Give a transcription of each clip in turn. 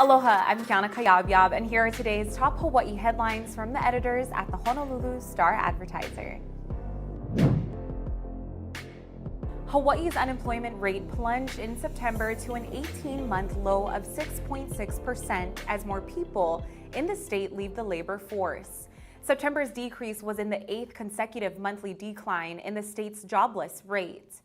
Aloha, I'm Kiana Cayabyab, and here are today's top Hawaii headlines from the editors at the Honolulu Star-Advertiser. Hawaii's unemployment rate plunged in September to an 18-month low of 6.6% as more people in the state leave the labor force. September's decrease was in the 8th consecutive monthly decline in the state's jobless rate.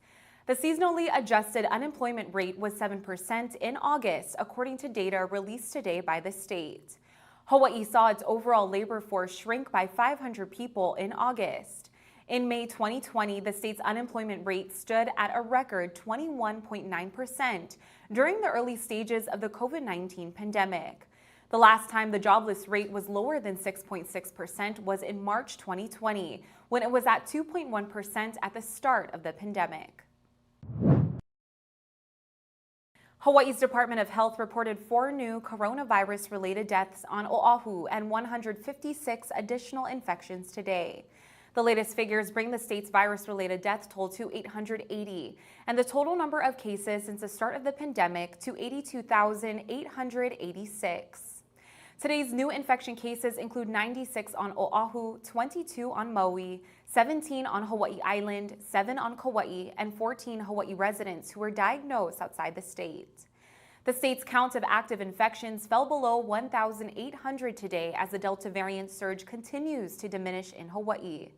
The seasonally adjusted unemployment rate was 7% in August, according to data released today by the state. Hawaii saw its overall labor force shrink by 500 people in August. In May 2020, the state's unemployment rate stood at a record 21.9% during the early stages of the COVID-19 pandemic. The last time the jobless rate was lower than 6.6% was in March 2020, when it was at 2.1% at the start of the pandemic. Hawaii's Department of Health reported 4 new coronavirus-related deaths on Oahu and 156 additional infections today. The latest figures bring the state's virus-related death toll to 880, and the total number of cases since the start of the pandemic to 82,886. Today's new infection cases include 96 on Oahu, 22 on Maui, 17 on Hawaii Island, 7 on Kauai, and 14 Hawaii residents who were diagnosed outside the state. The state's count of active infections fell below 1,800 today as the Delta variant surge continues to diminish in Hawaii.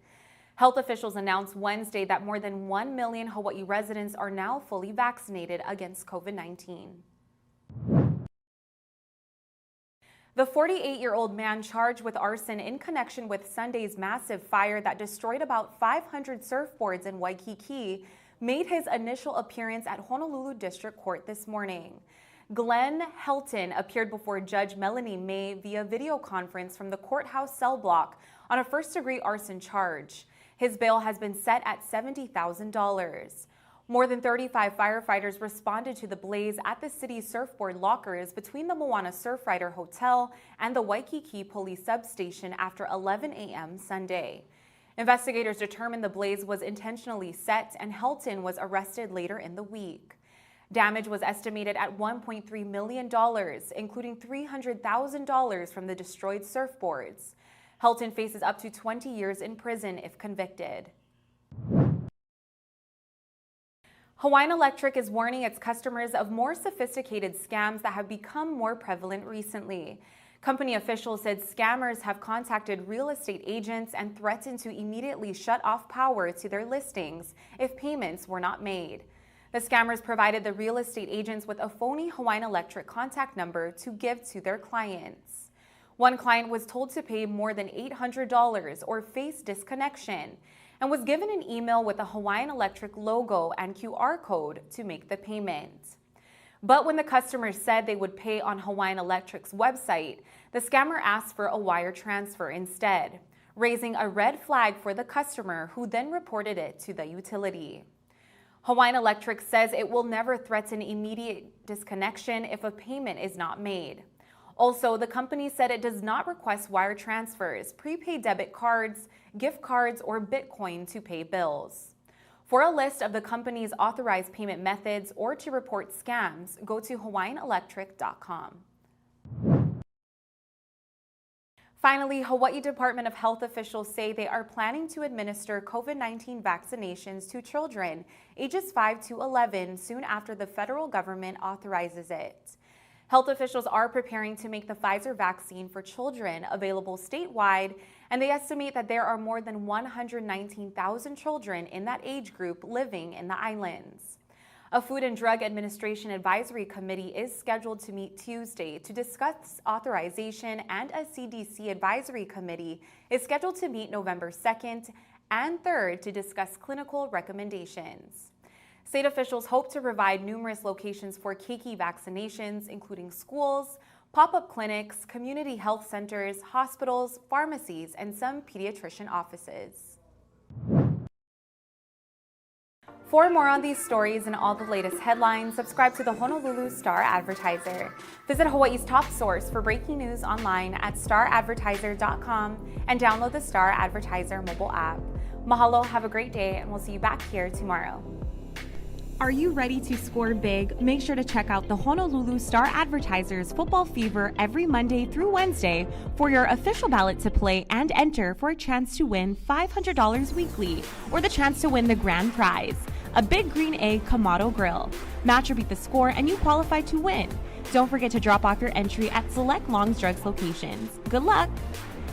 Health officials announced Wednesday that more than 1 million Hawaii residents are now fully vaccinated against COVID-19. The 48-year-old man charged with arson in connection with Sunday's massive fire that destroyed about 500 surfboards in Waikiki made his initial appearance at Honolulu District Court this morning. Glenn Helton appeared before Judge Melanie May via video conference from the courthouse cell block on a first-degree arson charge. His bail has been set at $70,000. More than 35 firefighters responded to the blaze at the city's surfboard lockers between the Moana Surfrider Hotel and the Waikiki Police Substation after 11 a.m. Sunday. Investigators determined the blaze was intentionally set, and Helton was arrested later in the week. Damage was estimated at $1.3 million, including $300,000 from the destroyed surfboards. Helton faces up to 20 years in prison if convicted. Hawaiian Electric is warning its customers of more sophisticated scams that have become more prevalent recently. Company officials said scammers have contacted real estate agents and threatened to immediately shut off power to their listings if payments were not made. The scammers provided the real estate agents with a phony Hawaiian Electric contact number to give to their clients. One client was told to pay more than $800 or face disconnection, and was given an email with a Hawaiian Electric logo and QR code to make the payment. But when the customers said they would pay on Hawaiian Electric's website, the scammer asked for a wire transfer instead, raising a red flag for the customer, who then reported it to the utility. Hawaiian Electric says it will never threaten immediate disconnection if a payment is not made. Also, the company said it does not request wire transfers, prepaid debit cards, gift cards, or Bitcoin to pay bills. For a list of the company's authorized payment methods or to report scams, go to hawaiianelectric.com. Finally, Hawaii Department of Health officials say they are planning to administer COVID-19 vaccinations to children ages 5 to 11 soon after the federal government authorizes it. Health officials are preparing to make the Pfizer vaccine for children available statewide, and they estimate that there are more than 119,000 children in that age group living in the islands. A Food and Drug Administration Advisory Committee is scheduled to meet Tuesday to discuss authorization, and a CDC Advisory Committee is scheduled to meet November 2nd and 3rd to discuss clinical recommendations. State officials hope to provide numerous locations for keiki vaccinations, including schools, pop-up clinics, community health centers, hospitals, pharmacies, and some pediatrician offices. For more on these stories and all the latest headlines, subscribe to the Honolulu Star-Advertiser. Visit Hawaii's top source for breaking news online at staradvertiser.com and download the Star-Advertiser mobile app. Mahalo, have a great day, and we'll see you back here tomorrow. Are you ready to score big? Make sure to check out the Honolulu Star-Advertiser's Football Fever every Monday through Wednesday for your official ballot to play and enter for a chance to win $500 weekly or the chance to win the grand prize, a big green egg Kamado grill. Match or beat the score and you qualify to win. Don't forget to drop off your entry at select Long's Drugs locations. Good luck!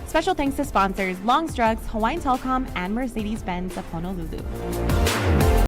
Special thanks to sponsors Long's Drugs, Hawaiian Telecom, and Mercedes-Benz of Honolulu.